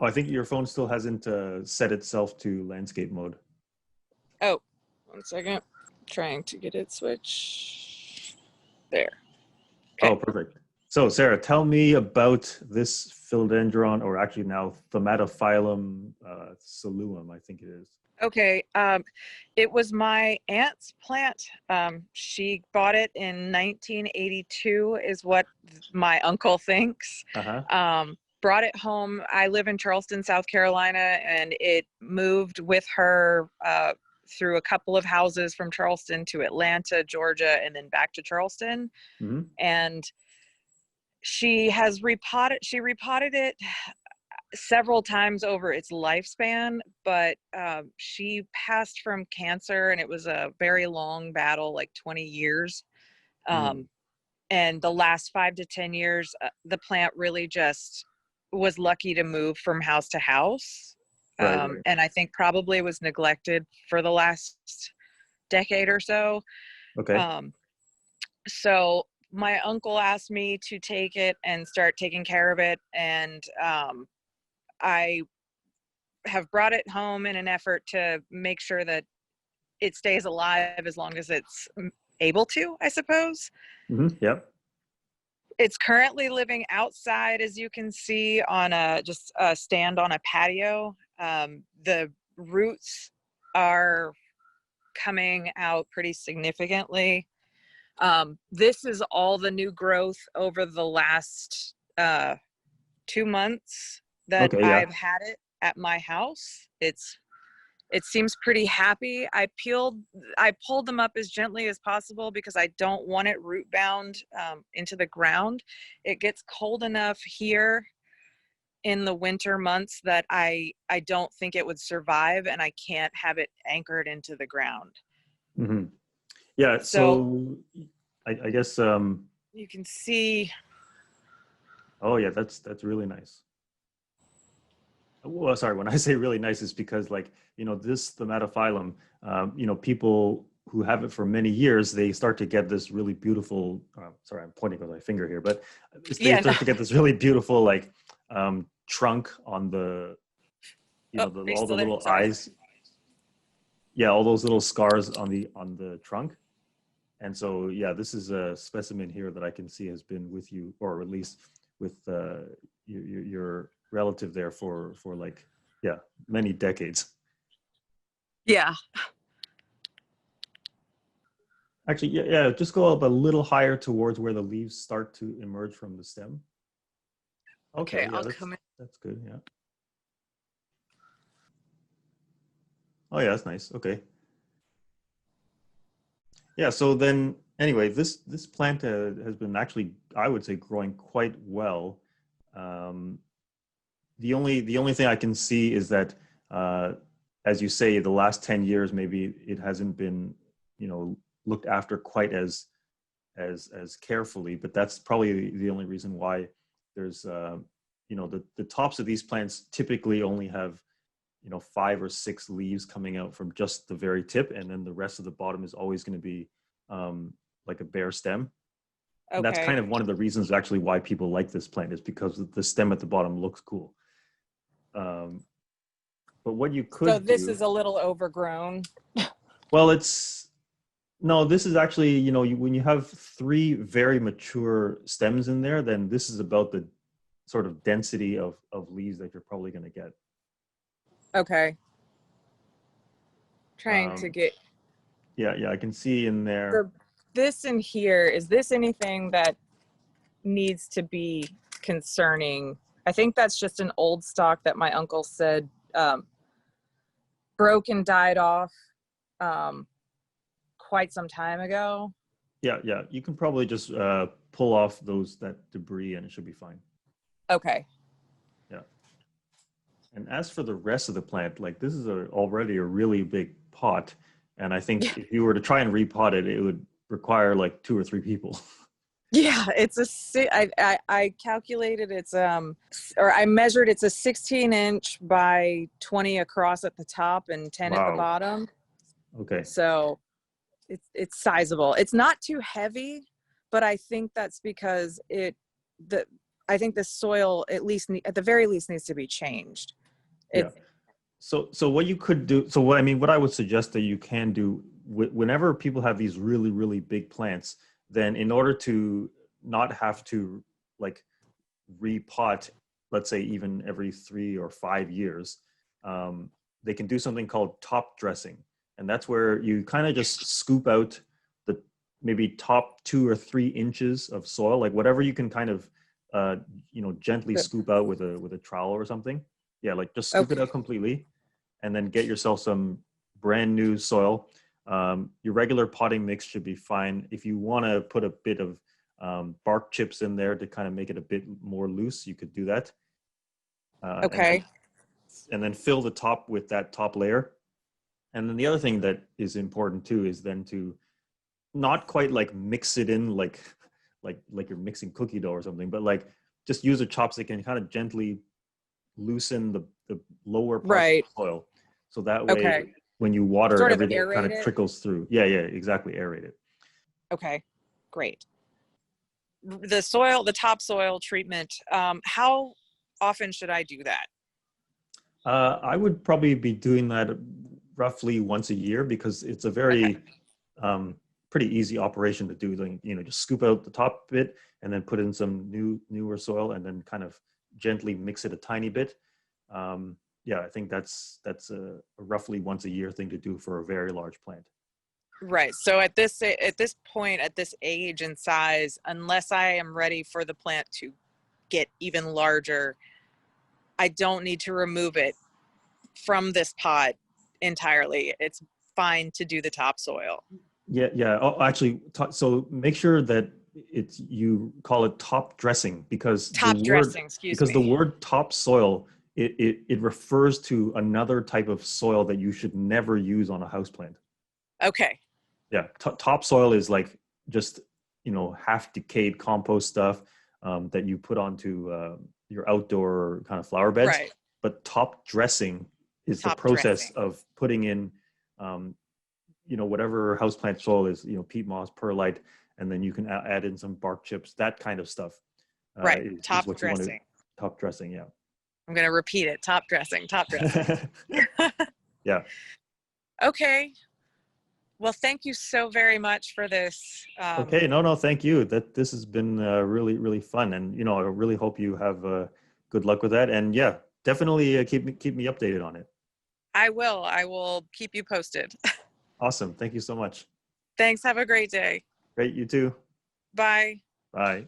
Oh, I think your phone still hasn't set itself to landscape mode. Oh, 1 second. Trying to get it switched. There. Okay. Oh, perfect. So, Sarah, tell me about this philodendron, or actually now Thamatophyllum psaloum, I think it is. Okay. It was my aunt's plant. She bought it in 1982, is what my uncle thinks. Uh-huh. Brought it home. I live in Charleston, South Carolina, and it moved with her through a couple of houses from Charleston to Atlanta, Georgia, and then back to Charleston. Mm-hmm. And she repotted it several times over its lifespan, but she passed from cancer, and it was a very long battle, like 20 years. And the last 5 to 10 years, the plant really just was lucky to move from house to house. Right. And I think probably was neglected for the last decade or so. Okay. So my uncle asked me to take it and start taking care of it. And I have brought it home in an effort to make sure that it stays alive as long as it's able to, I suppose. Mm-hmm. Yep. It's currently living outside, as you can see, on a stand on a patio. The roots are coming out pretty significantly. This is all the new growth over the last 2 months that Okay. Yeah. I've had it at my house. It seems pretty happy. I pulled them up as gently as possible because I don't want it root bound into the ground. It gets cold enough here in the winter months that I don't think it would survive, and I can't have it anchored into the ground. Mm-hmm. Yeah. So I guess. You can see. Oh yeah, that's really nice. Well, sorry, when I say really nice, it's because this Thamatophyllum, people who have it for many years, they start to get this really beautiful, sorry, I'm pointing with my finger here, but they start to get this really beautiful, trunk on the, all the little eyes. Yeah, all those little scars on the trunk. And so, yeah, this is a specimen here that I can see has been with you, or at least with your relative there for many decades. Yeah. Actually, yeah, just go up a little higher towards where the leaves start to emerge from the stem. Okay, yeah, I'll come in. That's good, yeah. Oh yeah, that's nice. Okay. Yeah, so then anyway, this plant has been actually, I would say, growing quite well. The only thing I can see is that, as you say, the last 10 years maybe it hasn't been, looked after quite as carefully. But that's probably the only reason why there's, the tops of these plants typically only have, 5 or 6 leaves coming out from just the very tip, and then the rest of the bottom is always going to be like a bare stem. Okay. And that's kind of one of the reasons actually why people like this plant, is because the stem at the bottom looks cool. But what you could So this is a little overgrown. Well, this is actually, when you have 3 very mature stems in there, then this is about the sort of density of leaves that you're probably going to get. Okay. Trying to get. Yeah, I can see in there. This in here, is this anything that needs to be concerning? I think that's just an old stock that my uncle said broke and died off quite some time ago. Yeah, you can probably just pull off that debris and it should be fine. Okay. Yeah. And as for the rest of the plant, this is already a really big pot, and I think if you were to try and repot it, it would require 2 or 3 people. Yeah, I calculated it's or I measured it's a 16-inch by 20 across at the top and 10 at the bottom. Okay. So it's sizable. It's not too heavy, but I think that's because I think the soil at the very least needs to be changed. Yeah. So what you could do, so what I would suggest that you can do whenever people have these really, really big plants, then in order to not have to like repot, let's say even every 3 or 5 years, they can do something called top dressing. And that's where you kind of just scoop out the maybe top 2 or 3 inches of soil, like whatever you can kind of, gently scoop out with a trowel or something. Yeah, like just scoop it out completely, and then get yourself some brand new soil. Your regular potting mix should be fine. If you want to put a bit of bark chips in there to kind of make it a bit more loose, you could do that. Okay. And then fill the top with that top layer. And then the other thing that is important too is then to not quite like mix it in like you're mixing cookie dough or something, but like just use a chopstick and kind of gently loosen the lower part of the soil. So that way, when you water, sort of everything kind of trickles through. Yeah, exactly. Aerate it. Okay, great. The topsoil treatment, how often should I do that? I would probably be doing that roughly once a year, because it's a very pretty easy operation to do. Just scoop out the top bit and then put in some newer soil and then kind of gently mix it a tiny bit. I think that's a roughly once a year thing to do for a very large plant. Right. So at this point, at this age and size, unless I am ready for the plant to get even larger, I don't need to remove it from this pot entirely. It's fine to do the topsoil. Yeah. Oh, actually, so make sure that you call it top dressing, because the word topsoil, it refers to another type of soil that you should never use on a houseplant. Okay. Yeah, topsoil is like just half decayed compost stuff that you put onto your outdoor kind of flower beds. Right. But top dressing is the process of putting in whatever houseplant soil is, peat moss, perlite, and then you can add in some bark chips, that kind of stuff. Right. Top what dressing. You want to, top dressing, yeah. I'm going to repeat it. Top dressing. Yeah. Okay. Well, thank you so very much for this. Okay. No, thank you. This has been really, really fun. And, I really hope you have good luck with that. And yeah, definitely keep me updated on it. I will keep you posted. Awesome. Thank you so much. Thanks. Have a great day. Great. You too. Bye. Bye.